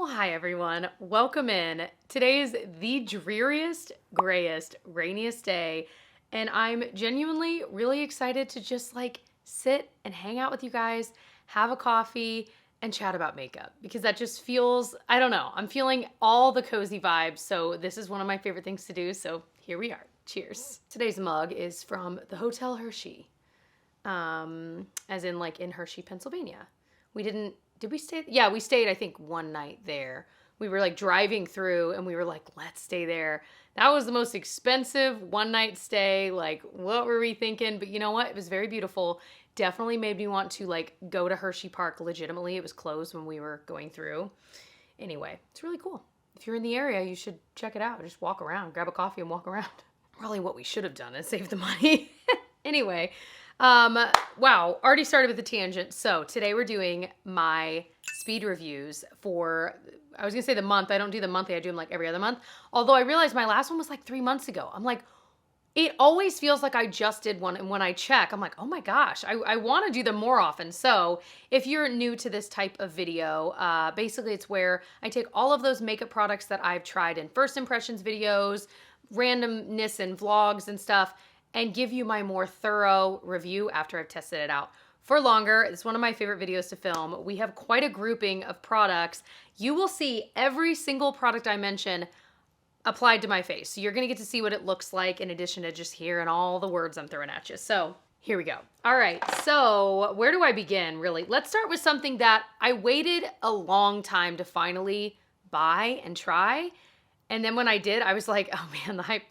Well, hi everyone. Welcome in. Today is the dreariest, grayest, rainiest day, and I'm genuinely really excited to just sit and hang out with you guys, have a coffee, and chat about makeup because that just feels, I don't know, I'm feeling all the cozy vibes. So this is one of my favorite things to do. So here we are. Cheers. Today's mug is from the Hotel Hershey, as in in Hershey, Pennsylvania. Did we stay? Yeah, we stayed, I think, one night there. We were driving through and we were like, let's stay there. That was the most expensive one night stay. What were we thinking? But you know what? It was very beautiful. Definitely made me want to go to Hershey Park legitimately. It was closed when we were going through. Anyway, it's really cool. If you're in the area, you should check it out. Just walk around, grab a coffee and walk around. Probably what we should have done is save the money. Anyway. Wow, already started with the tangent. So today we're doing my speed reviews for, I was gonna say the month. I don't do the monthly. I do them every other month. Although I realized my last one was 3 months ago. I'm it always feels like I just did one. And when I check, I'm like, oh my gosh, I want to do them more often. So if you're new to this type of video, basically it's where I take all of those makeup products that I've tried in first impressions videos, randomness and vlogs and stuff, and give you my more thorough review after I've tested it out for longer. It's one of my favorite videos to film. We have quite a grouping of products. You will see every single product I mention applied to my face. So you're gonna get to see what it looks like in addition to just hearing all the words I'm throwing at you. So here we go. All right, so where do I begin, really? Let's start with something that I waited a long time to finally buy and try. And then when I did, I was like, oh man, the hype,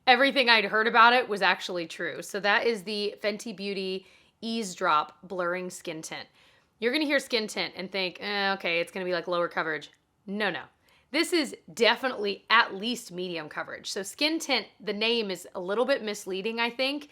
everything I'd heard about it was actually true. So that is the Fenty Beauty Eaze Drop Blurring Skin Tint. You're gonna hear skin tint and think, okay, it's gonna be lower coverage. No. This is definitely at least medium coverage. So skin tint, the name is a little bit misleading, I think,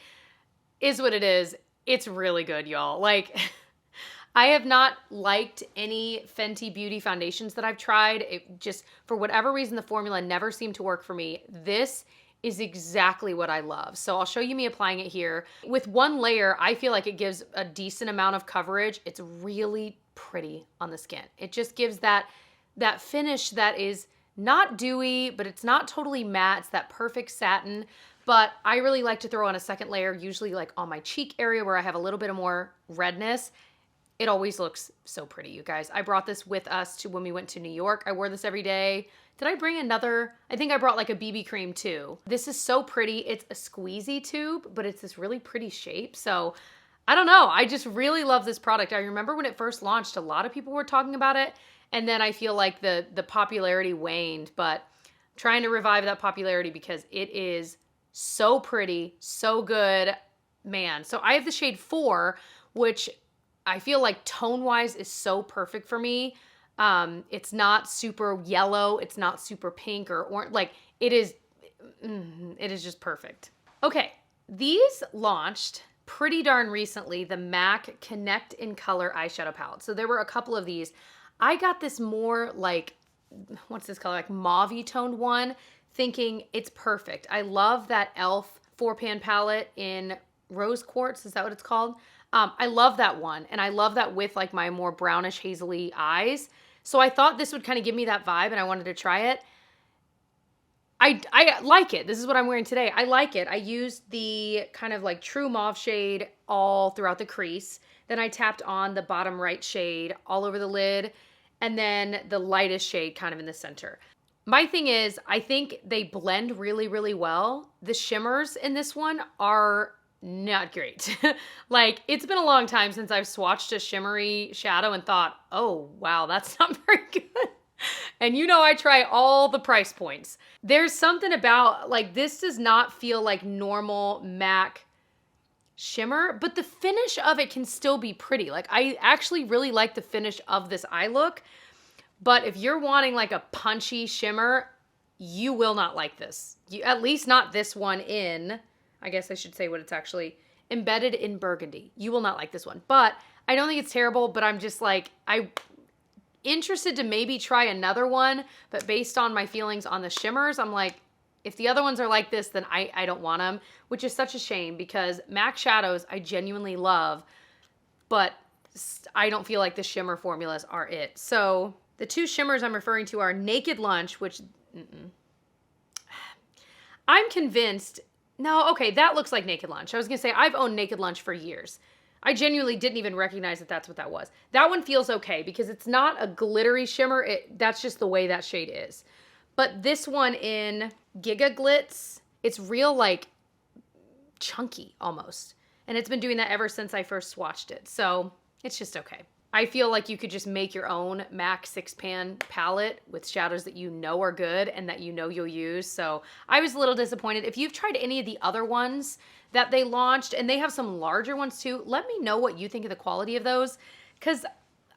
is what it is. It's really good, y'all. I have not liked any Fenty Beauty foundations that I've tried. It just, for whatever reason, the formula never seemed to work for me. This is exactly what I love. So I'll show you me applying it here. With one layer, I feel like it gives a decent amount of coverage. It's really pretty on the skin. It just gives that finish that is not dewy, but it's not totally matte. It's that perfect satin. But I really like to throw on a second layer, usually on my cheek area where I have a little bit of more redness. It always looks so pretty, you guys. I brought this with us to when we went to New York. I wore this every day. Did I bring another? I think I brought a BB cream too. This is so pretty. It's a squeezy tube, but it's this really pretty shape. So I don't know. I just really love this product. I remember when it first launched, a lot of people were talking about it. And then I feel like the popularity waned, but I'm trying to revive that popularity because it is so pretty, so good, man. So I have the shade 4, which I feel tone-wise is so perfect for me. It's not super yellow. It's not super pink or orange. It is just perfect. Okay, these launched pretty darn recently, the MAC Connect in Color eyeshadow palette. So there were a couple of these. I got this more what's this color? Mauve toned one, thinking it's perfect. I love that e.l.f. 4-pan palette in Rose Quartz. Is that what it's called? I love that one. And I love that with my more brownish hazily eyes. So I thought this would kind of give me that vibe and I wanted to try it. I like it. This is what I'm wearing today. I like it. I used the kind of true mauve shade all throughout the crease. Then I tapped on the bottom right shade all over the lid. And then the lightest shade kind of in the center. My thing is, I think they blend really, really well. The shimmers in this one are not great. It's been a long time since I've swatched a shimmery shadow and thought, oh, wow, that's not very good. And I try all the price points. There's something about, this does not feel like normal MAC shimmer, but the finish of it can still be pretty. I actually really like the finish of this eye look, but if you're wanting a punchy shimmer, you will not like this. At least not this one in, I guess I should say what it's actually, embedded in burgundy. You will not like this one, but I don't think it's terrible, but I'm just I'm interested to maybe try another one, but based on my feelings on the shimmers, I'm if the other ones are like this, then I don't want them, which is such a shame because MAC shadows I genuinely love, but I don't feel like the shimmer formulas are it. So The two shimmers I'm referring to are Naked Lunch, which I'm convinced, no, okay, that looks like Naked Lunch. I was gonna say, I've owned Naked Lunch for years. I genuinely didn't even recognize that that's what that was. That one feels okay because it's not a glittery shimmer. That's just the way that shade is. But this one in Giga Glitz, it's real like chunky almost. And it's been doing that ever since I first swatched it. So it's just okay. I feel like you could just make your own MAC 6-pan palette with shadows that you know are good and that you know you'll use. So I was a little disappointed. If you've tried any of the other ones that they launched, and they have some larger ones too, let me know what you think of the quality of those. Because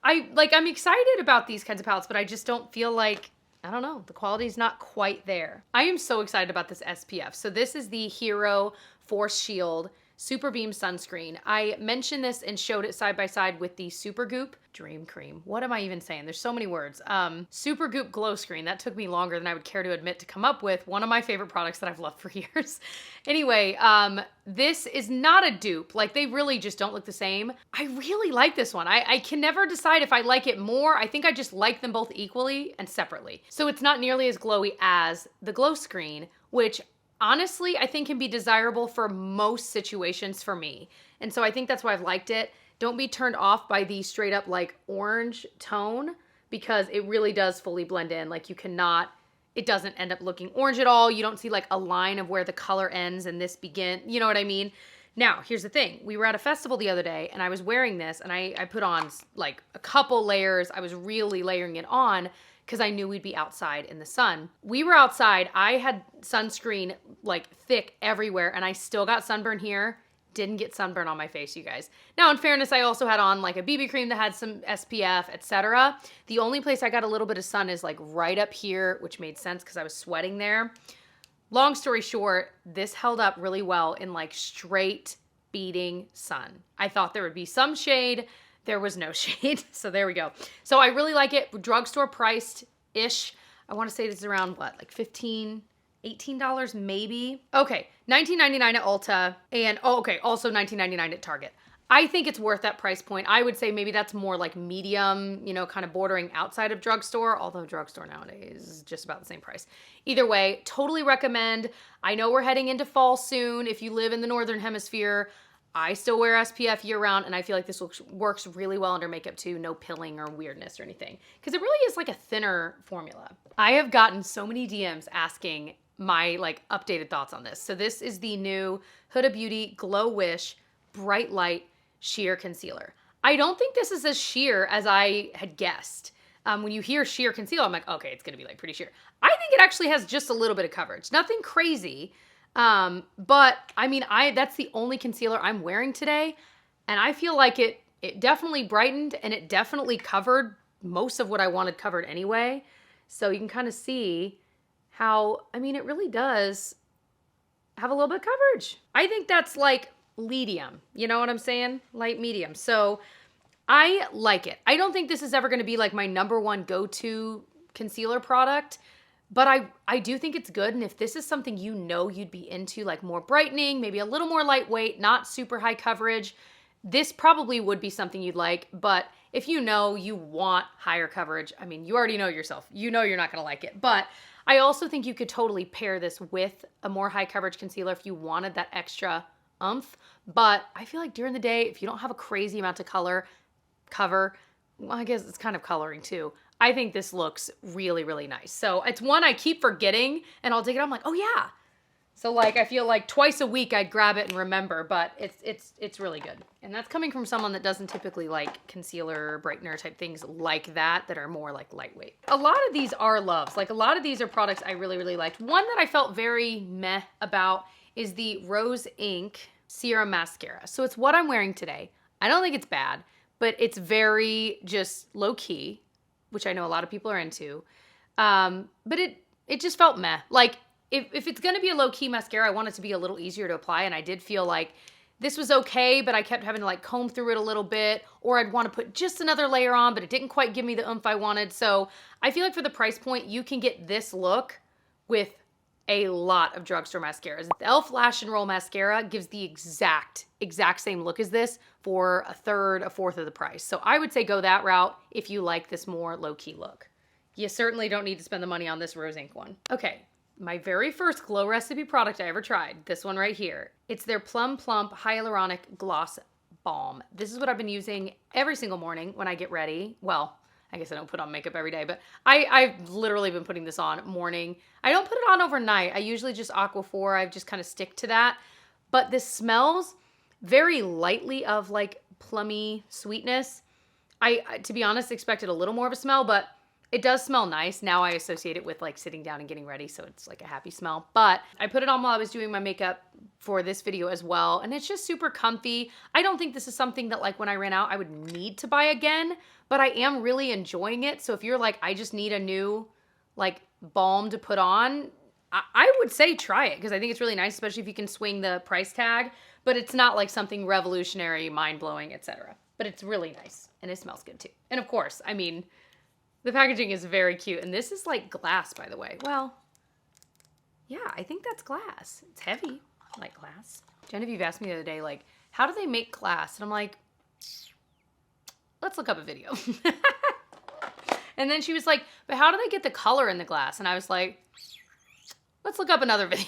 I'm excited about these kinds of palettes, but I just don't feel like, I don't know, the quality's not quite there. I am so excited about this SPF. So this is the Hero Force Shield Superbeam Sunscreen. I mentioned this and showed it side by side with the Supergoop Dream Cream. What am I even saying? There's so many words. Supergoop Glow Screen. That took me longer than I would care to admit to come up with. One of my favorite products that I've loved for years. Anyway, this is not a dupe. Like, they really just don't look the same. I really like this one. I can never decide if I like it more. I think I just like them both equally and separately. So it's not nearly as glowy as the Glow Screen, which honestly, I think can be desirable for most situations for me. And so I think that's why I've liked it. Don't be turned off by the straight up like orange tone because it really does fully blend in. Like you cannot, it doesn't end up looking orange at all. You don't see like a line of where the color ends and this begin. You know what I mean? Now, here's the thing. We were at a festival the other day and I was wearing this and I put on like a couple layers. I was really layering it on because I knew we'd be outside in the sun. We were outside. I had sunscreen like thick everywhere and I still got sunburn here. Didn't get sunburn on my face, you guys. Now, in fairness, I also had on like a BB cream that had some SPF, etc. The only place I got a little bit of sun is like right up here, which made sense because I was sweating there. Long story short, this held up really well in like straight beating sun. I thought there would be some shade. There was no shade. So there we go. So I really like it. Drugstore priced-ish. I want to say this is around what, like $15, $18 maybe? Okay, $19.99 at Ulta and also $19.99 at Target. I think it's worth that price point. I would say maybe that's more like medium, you know, kind of bordering outside of drugstore, although drugstore nowadays is just about the same price. Either way, totally recommend. I know we're heading into fall soon. If you live in the Northern Hemisphere, I still wear SPF year round and I feel like this works really well under makeup too. No pilling or weirdness or anything. Because it really is like a thinner formula. I have gotten so many DMs asking my like updated thoughts on this. So this is the new Huda Beauty Glow Wish Bright Light Sheer Concealer. I don't think this is as sheer as I had guessed. When you hear sheer concealer, I'm like, okay, it's gonna be like pretty sheer. I think it actually has just a little bit of coverage. Nothing crazy. But I mean, that's the only concealer I'm wearing today. And I feel like it definitely brightened and it definitely covered most of what I wanted covered anyway. So you can kind of see how, I mean, it really does have a little bit of coverage. I think that's like medium. You know what I'm saying? Light medium. So I like it. I don't think this is ever going to be like my number one go-to concealer product. But I do think it's good, and if this is something you know you'd be into, like more brightening, maybe a little more lightweight, not super high coverage, this probably would be something you'd like. But if you know you want higher coverage, I mean, you already know yourself. You know you're not going to like it. But I also think you could totally pair this with a more high coverage concealer if you wanted that extra oomph. But I feel like during the day, if you don't have a crazy amount of cover, well, I guess it's kind of coloring too. I think this looks really, really nice. So it's one I keep forgetting and I'll dig it out. I'm like, oh yeah. So like, I feel like twice a week I'd grab it and remember, but it's really good. And that's coming from someone that doesn't typically like concealer, brightener type things like that are more like lightweight. A lot of these are loves. Like a lot of these are products I really, really liked. One that I felt very meh about is the Rose Inc Serum Mascara. So it's what I'm wearing today. I don't think it's bad, but it's very just low key, which I know a lot of people are into. But it just felt meh. Like if it's gonna be a low key mascara, I want it to be a little easier to apply. And I did feel like this was okay, but I kept having to like comb through it a little bit, or I'd want to put just another layer on, but it didn't quite give me the oomph I wanted. So I feel like for the price point, you can get this look with a lot of drugstore mascaras. The e.l.f. Lash and Roll Mascara gives the exact same look as this for a third, a fourth of the price. So I would say go that route if you like this more low-key look. You certainly don't need to spend the money on this rose ink one. Okay, my very first Glow Recipe product I ever tried, this one right here. It's their Plum Plump Hyaluronic Gloss Balm. This is what I've been using every single morning when I get ready. Well, I guess I don't put on makeup every day, but I've literally been putting this on morning. I don't put it on overnight. I usually just Aquaphor. I just kind of stick to that. But this smells very lightly of like plummy sweetness. I to be honest, expected a little more of a smell, but it does smell nice. Now I associate it with like sitting down and getting ready, so it's like a happy smell. But I put it on while I was doing my makeup for this video as well, and it's just super comfy. I don't think this is something that like when I ran out I would need to buy again, but I am really enjoying it. So if you're like, I just need a new like balm to put on, I would say try it because I think it's really nice, especially if you can swing the price tag, but it's not like something revolutionary, mind-blowing, etc. But it's really nice and it smells good too. And of course, I mean, the packaging is very cute. And this is like glass, by the way. Well, yeah, I think that's glass. It's heavy, like glass. Genevieve asked me the other day, like, how do they make glass? And I'm like, let's look up a video. And then she was like, but how do they get the color in the glass? And I was like, let's look up another video.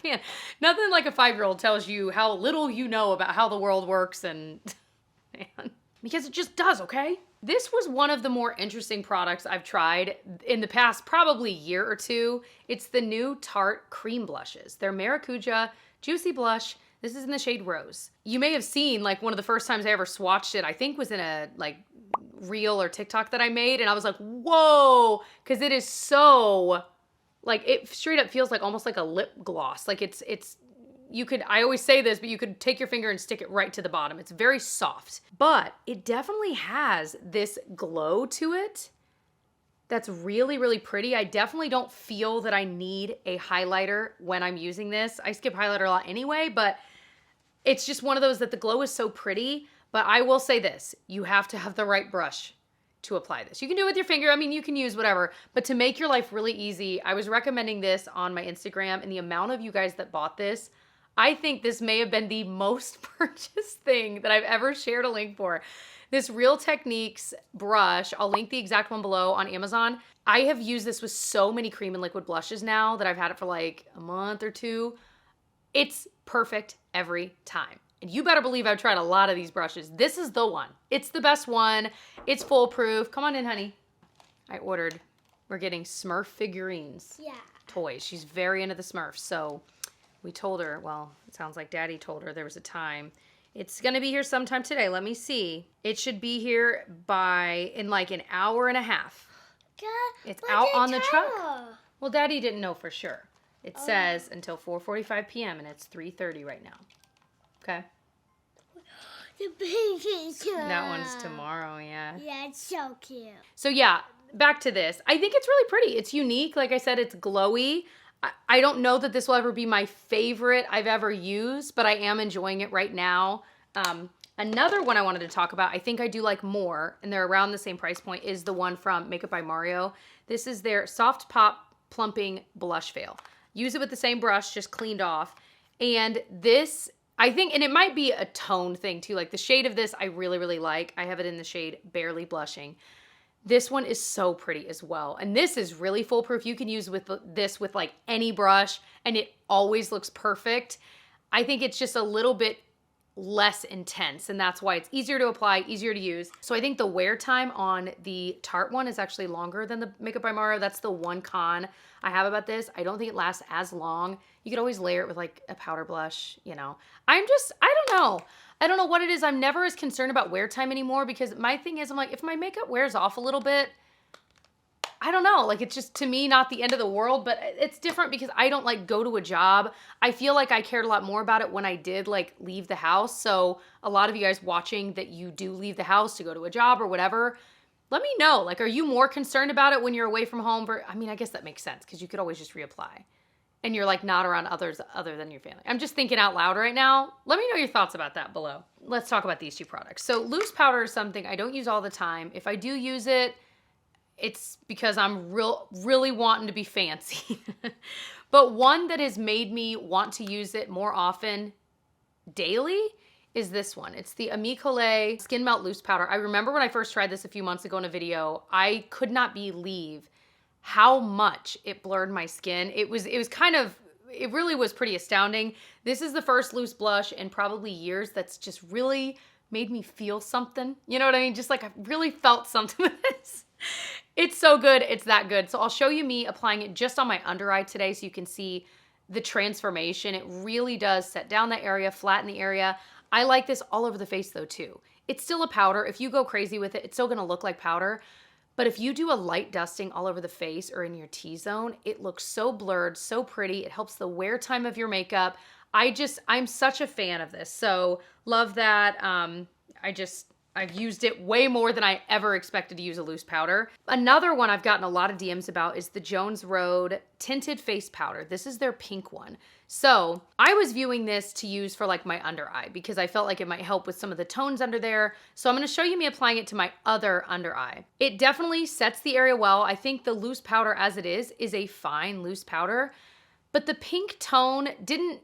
Man, nothing like a 5-year-old tells you how little you know about how the world works, and man, because it just does, okay? This was one of the more interesting products I've tried in the past probably year or two. It's the new Tarte cream blushes. They're Maracuja Juicy Blush. This is in the shade Rose. You may have seen like one of the first times I ever swatched it, I think was in a like reel or TikTok that I made, and I was like, whoa, because it is so, like, it straight up feels like almost like a lip gloss. Like it's you could, I always say this, but you could take your finger and stick it right to the bottom. It's very soft, but it definitely has this glow to it that's really, really pretty. I definitely don't feel that I need a highlighter when I'm using this. I skip highlighter a lot anyway, but it's just one of those that the glow is so pretty. But I will say this, you have to have the right brush to apply this. You can do it with your finger. I mean, you can use whatever, but to make your life really easy, I was recommending this on my Instagram, and the amount of you guys that bought this, I think this may have been the most purchased thing that I've ever shared a link for. This Real Techniques brush, I'll link the exact one below on Amazon. I have used this with so many cream and liquid blushes now that I've had it for like a month or two. It's perfect every time. And you better believe I've tried a lot of these brushes. This is the one. It's the best one. It's foolproof. Come on in, honey. We're getting Smurf figurines. Yeah. Toys. She's very into the Smurfs. So we told her, well, it sounds like Daddy told her there was a time. It's going to be here sometime today. Let me see. It should be here in like an hour and a half. It's out on the truck. Well, Daddy didn't know for sure. It says until 4:45 p.m. and it's 3:30 right now. Okay. The baby. That one's tomorrow, yeah. Yeah, it's so cute. So yeah, back to this. I think it's really pretty. It's unique. Like I said, it's glowy. I don't know that this will ever be my favorite I've ever used, but I am enjoying it right now. Another one I wanted to talk about, I think I do like more, and they're around the same price point, is the one from Makeup by Mario. This is their Soft Pop Plumping Blush Veil. Use it with the same brush, just cleaned off. And this, I think, and it might be a tone thing too, like the shade of this I really, really like. I have it in the shade Barely Blushing. This one is so pretty as well. And this is really foolproof. You can use this with like any brush and it always looks perfect. I think it's just a little bit less intense, and that's why it's easier to apply, easier to use. So I think the wear time on the Tarte one is actually longer than the Makeup by Mario. That's the one con I have about this. I don't think it lasts as long. You could always layer it with like a powder blush, you know. I don't know. I don't know what it is. I'm never as concerned about wear time anymore, because my thing is, I'm like, if my makeup wears off a little bit, I don't know, like it's just, to me, not the end of the world, but it's different because I don't like go to a job. I feel like I cared a lot more about it when I did like leave the house. So a lot of you guys watching that you do leave the house to go to a job or whatever, let me know. Like, are you more concerned about it when you're away from home? I mean, I guess that makes sense because you could always just reapply and you're like not around others other than your family. I'm just thinking out loud right now. Let me know your thoughts about that below. Let's talk about these two products. So loose powder is something I don't use all the time. If I do use it, it's because I'm really wanting to be fancy. But one that has made me want to use it more often daily is this one. It's the Amicole Skin Melt Loose Powder. I remember when I first tried this a few months ago in a video, I could not believe how much it blurred my skin. It really was pretty astounding. This is the first loose blush in probably years that's just really made me feel something. You know what I mean? Just like I really felt something with this. It's so good. It's that good. So I'll show you me applying it just on my under eye today so you can see the transformation. It really does set down that area, flatten the area. I like this all over the face though too. It's still a powder. If you go crazy with it, it's still gonna look like powder. But if you do a light dusting all over the face or in your T-zone, it looks so blurred, so pretty. It helps the wear time of your makeup. I'm such a fan of this. So love that. I've used it way more than I ever expected to use a loose powder. Another one I've gotten a lot of DMs about is the Jones Road Tinted Face Powder. This is their pink one. So I was viewing this to use for like my under eye because I felt like it might help with some of the tones under there. So I'm gonna show you me applying it to my other under eye. It definitely sets the area well. I think the loose powder as it is a fine loose powder, but the pink tone didn't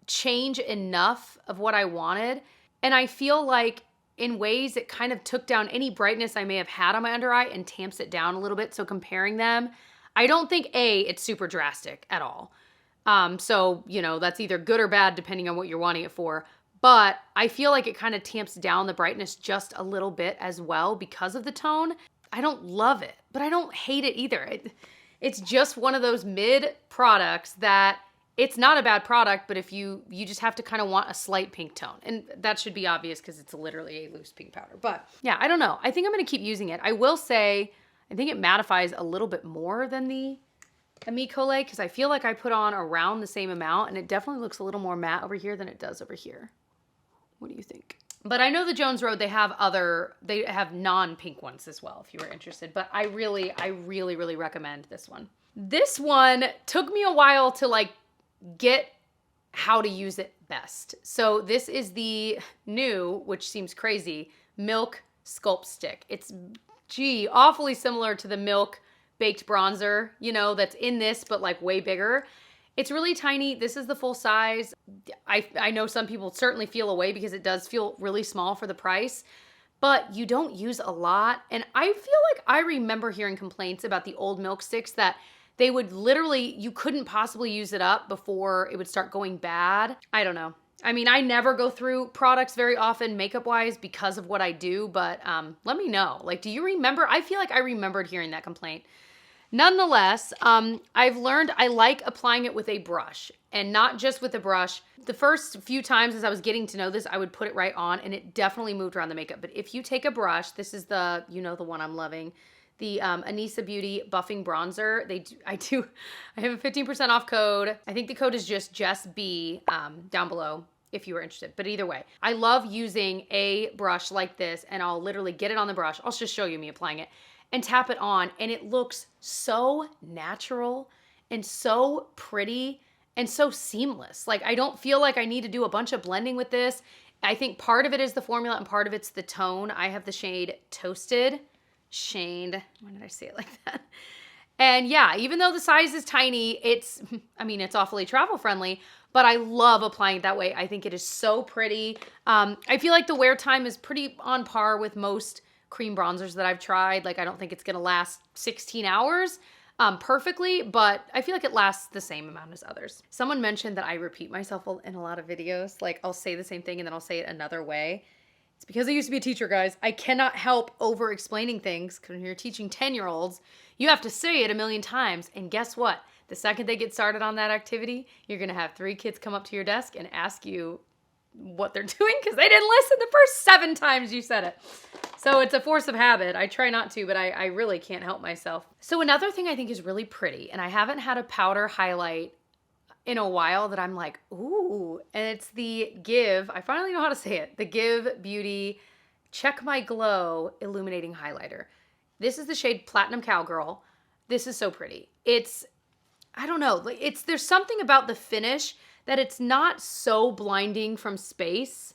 change enough of what I wanted. And I feel like in ways it kind of took down any brightness I may have had on my under eye and tamps it down a little bit. So comparing them, I don't think it's super drastic at all. So, you know, that's either good or bad depending on what you're wanting it for. But I feel like it kind of tamps down the brightness just a little bit as well because of the tone. I don't love it, but I don't hate it either. It's just one of those mid products that it's not a bad product, but if you just have to kind of want a slight pink tone. And that should be obvious because it's literally a loose pink powder. But yeah, I don't know. I think I'm going to keep using it. I will say, I think it mattifies a little bit more than the Amicole because I feel like I put on around the same amount and it definitely looks a little more matte over here than it does over here. What do you think? But I know the Jones Road, they have non-pink ones as well if you were interested. But I really recommend this one. This one took me a while to like get how to use it best. So this is the new, which seems crazy, Milk Sculpt Stick. It's, awfully similar to the Milk Baked Bronzer, you know, that's in this, but like way bigger. It's really tiny. This is the full size. I know some people certainly feel away because it does feel really small for the price, but you don't use a lot. And I feel like I remember hearing complaints about the old Milk Sticks that they would literally, you couldn't possibly use it up before it would start going bad. I don't know. I mean, I never go through products very often makeup-wise because of what I do, but let me know. Like, do you remember? I feel like I remembered hearing that complaint. Nonetheless, I've learned I like applying it with a brush and not just with a brush. The first few times as I was getting to know this, I would put it right on and it definitely moved around the makeup. But if you take a brush, this is the, you know, the one I'm loving, the Anissa Beauty Buffing Bronzer. I have a 15% off code. I think the code is just JessB down below if you were interested. But either way, I love using a brush like this and I'll literally get it on the brush. I'll just show you me applying it and tap it on and it looks so natural and so pretty and so seamless. Like I don't feel like I need to do a bunch of blending with this. I think part of it is the formula and part of it's the tone. I have the shade Toasted. Why did I say it like that? And yeah, even though the size is tiny, it's awfully travel friendly, but I love applying it that way. I think it is so pretty. I feel like the wear time is pretty on par with most cream bronzers that I've tried. Like I don't think it's gonna last 16 hours perfectly, but I feel like it lasts the same amount as others. Someone mentioned that I repeat myself in a lot of videos. Like I'll say the same thing and then I'll say it another way. It's because I used to be a teacher, guys. I cannot help over explaining things because when you're teaching 10-year-olds, you have to say it a million times. And guess what? The second they get started on that activity, you're going to have 3 kids come up to your desk and ask you what they're doing because they didn't listen the first 7 times you said it. So it's a force of habit. I try not to, but I really can't help myself. So another thing I think is really pretty, and I haven't had a powder highlight in a while that I'm like, ooh, and it's the I finally know how to say it, the Give Beauty Check My Glow Illuminating Highlighter. This is the shade Platinum Cowgirl. This is so pretty. I don't know, there's something about the finish that it's not so blinding from space,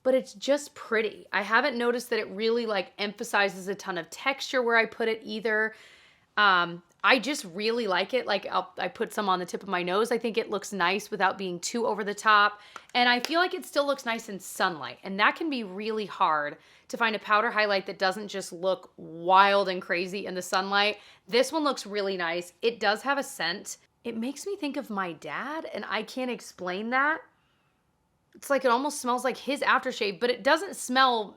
but it's just pretty. I haven't noticed that it really like emphasizes a ton of texture where I put it either. I just really like it. Like I put some on the tip of my nose. I think it looks nice without being too over the top. And I feel like it still looks nice in sunlight. And that can be really hard to find a powder highlight that doesn't just look wild and crazy in the sunlight. This one looks really nice. It does have a scent. It makes me think of my dad, and I can't explain that. It's like it almost smells like his aftershave, but it doesn't smell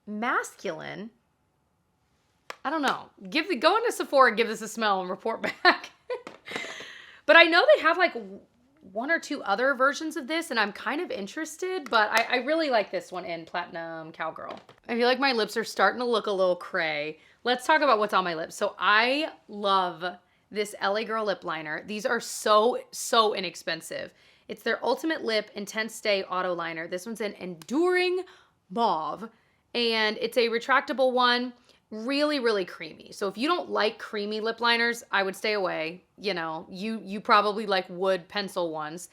masculine. I don't know. Go into Sephora and give this a smell and report back. But I know they have like one or two other versions of this, and I'm kind of interested, but I really like this one in Platinum Cowgirl. I feel like my lips are starting to look a little cray. Let's talk about what's on my lips. So I love this LA Girl lip liner. These are so inexpensive. It's their Ultimate Lip Intense Stay Auto Liner. This one's an Enduring Mauve, and it's a retractable one. Really creamy. So if you don't like creamy lip liners, I would stay away. You know, you probably like wood pencil ones.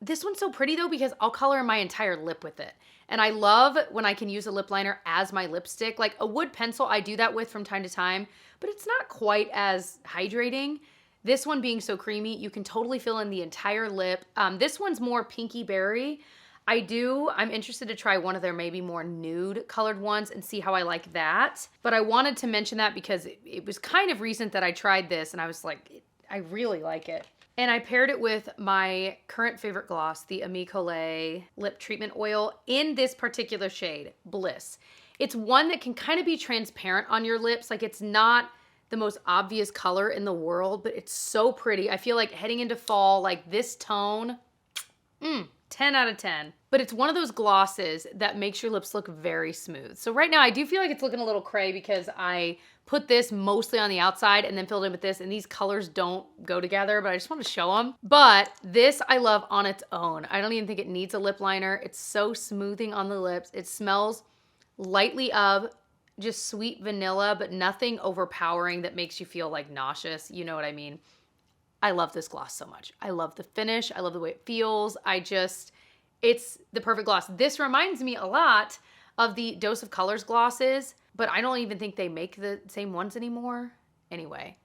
This one's so pretty though because I'll color my entire lip with it. And I love when I can use a lip liner as my lipstick. Like a wood pencil I do that with from time to time, but it's not quite as hydrating. This one being so creamy, you can totally fill in the entire lip. This one's more pinky berry. I'm interested to try one of their maybe more nude colored ones and see how I like that. But I wanted to mention that because it was kind of recent that I tried this and I was like, I really like it. And I paired it with my current favorite gloss, the Ami Collet Lip Treatment Oil in this particular shade, Bliss. It's one that can kind of be transparent on your lips. Like it's not the most obvious color in the world, but it's so pretty. I feel like heading into fall, like this tone, 10 out of 10. But it's one of those glosses that makes your lips look very smooth. So right now I do feel like it's looking a little cray because I put this mostly on the outside and then filled in with this, and these colors don't go together, but I just want to show them. But this I love on its own. I don't even think it needs a lip liner. It's so smoothing on the lips. It smells lightly of just sweet vanilla, but nothing overpowering that makes you feel like nauseous. You know what I mean? I love this gloss so much. I love the finish. I love the way it feels. It's the perfect gloss. This reminds me a lot of the Dose of Colors glosses, but I don't even think they make the same ones anymore. Anyway,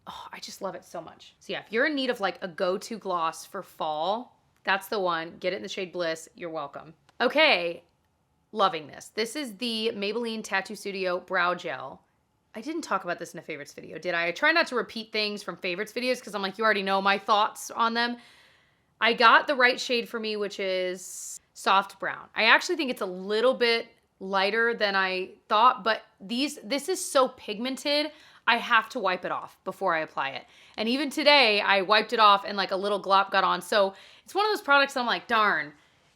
I just love it so much. So yeah, if you're in need of like a go-to gloss for fall, that's the one. Get it in the shade Bliss. You're welcome. Okay, loving this. This is the Maybelline Tattoo Studio Brow Gel. I didn't talk about this in a favorites video, did I? I try not to repeat things from favorites videos because I'm like, you already know my thoughts on them. I got the right shade for me, which is soft brown. I actually think it's a little bit lighter than I thought, but this is so pigmented, I have to wipe it off before I apply it. And even today, I wiped it off and like a little glop got on. So it's one of those products I'm like, darn,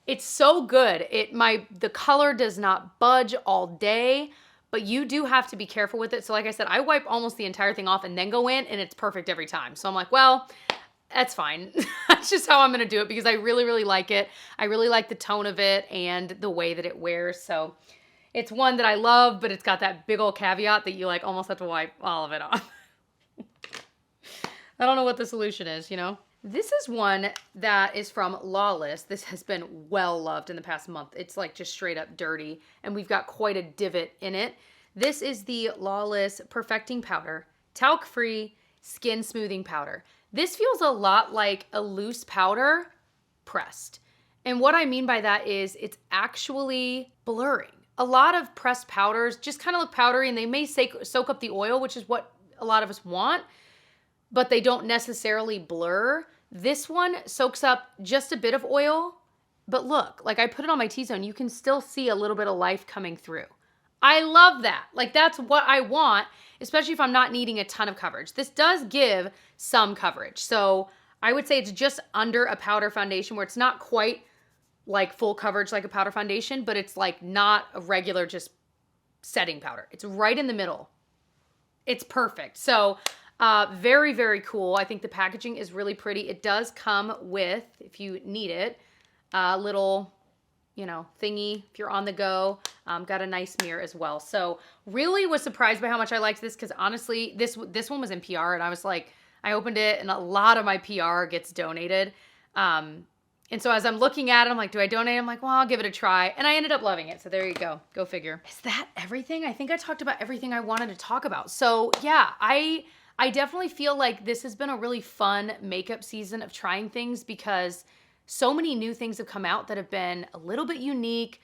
it's so good. The color does not budge all day, but you do have to be careful with it. So like I said, I wipe almost the entire thing off and then go in and it's perfect every time. So I'm like, well, that's fine. That's just how I'm going to do it because I really like it. I really like the tone of it and the way that it wears. So it's one that I love, but it's got that big old caveat that you like almost have to wipe all of it off. I don't know what the solution is, you know? This is one that is from Lawless. This has been well loved in the past month. It's like just straight up dirty and we've got quite a divot in it. This is the Lawless Perfecting Powder, talc-free skin smoothing powder. This feels a lot like a loose powder pressed. And what I mean by that is it's actually blurring. A lot of pressed powders just kind of look powdery and they may soak up the oil, which is what a lot of us want, but they don't necessarily blur. This one soaks up just a bit of oil, but look, like I put it on my T-zone, you can still see a little bit of life coming through. I love that. Like that's what I want, especially if I'm not needing a ton of coverage. This does give some coverage. So I would say it's just under a powder foundation where it's not quite like full coverage like a powder foundation, but it's like not a regular just setting powder. It's right in the middle. It's perfect. So very cool. I think the packaging is really pretty. It does come with, if you need it, a little, you know, thingy if you're on the go. Got a nice mirror as well. So really was surprised by how much I liked this because honestly, this one was in PR and I was like, I opened it and a lot of my PR gets donated. And so as I'm looking at it, I'm like, do I donate? I'm like, well, I'll give it a try. And I ended up loving it. So there you go. Go figure. Is that everything? I think I talked about everything I wanted to talk about. So yeah, I definitely feel like this has been a really fun makeup season of trying things because so many new things have come out that have been a little bit unique,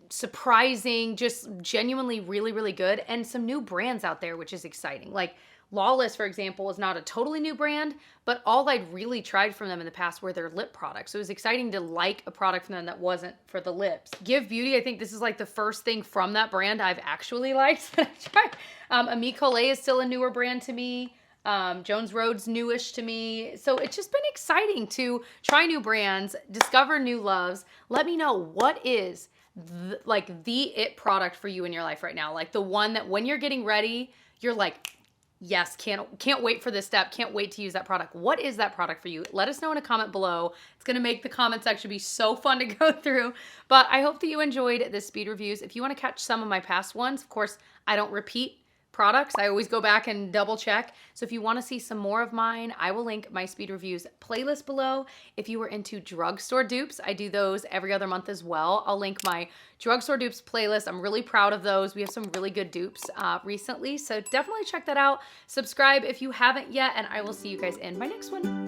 surprising, just genuinely really, really good. And some new brands out there, which is exciting. Like Lawless, for example, is not a totally new brand, but all I'd really tried from them in the past were their lip products. So it was exciting to like a product from them that wasn't for the lips. Give Beauty, I think this is like the first thing from that brand I've actually liked that I tried. Ami Collet is still a newer brand to me. Jones Road's newish to me. So it's just been exciting to try new brands, discover new loves. Let me know what is the it product for you in your life right now. Like the one that when you're getting ready, you're like, yes, can't wait for this step. Can't wait to use that product. What is that product for you? Let us know in a comment below. It's going to make the comment section be so fun to go through. But I hope that you enjoyed this speed reviews. If you want to catch some of my past ones, of course, I don't repeat products. I always go back and double check. So if you want to see some more of mine, I will link my speed reviews playlist below. If you were into drugstore dupes, I do those every other month as well. I'll link my drugstore dupes playlist. I'm really proud of those. We have some really good dupes recently. So definitely check that out. Subscribe if you haven't yet, and I will see you guys in my next one.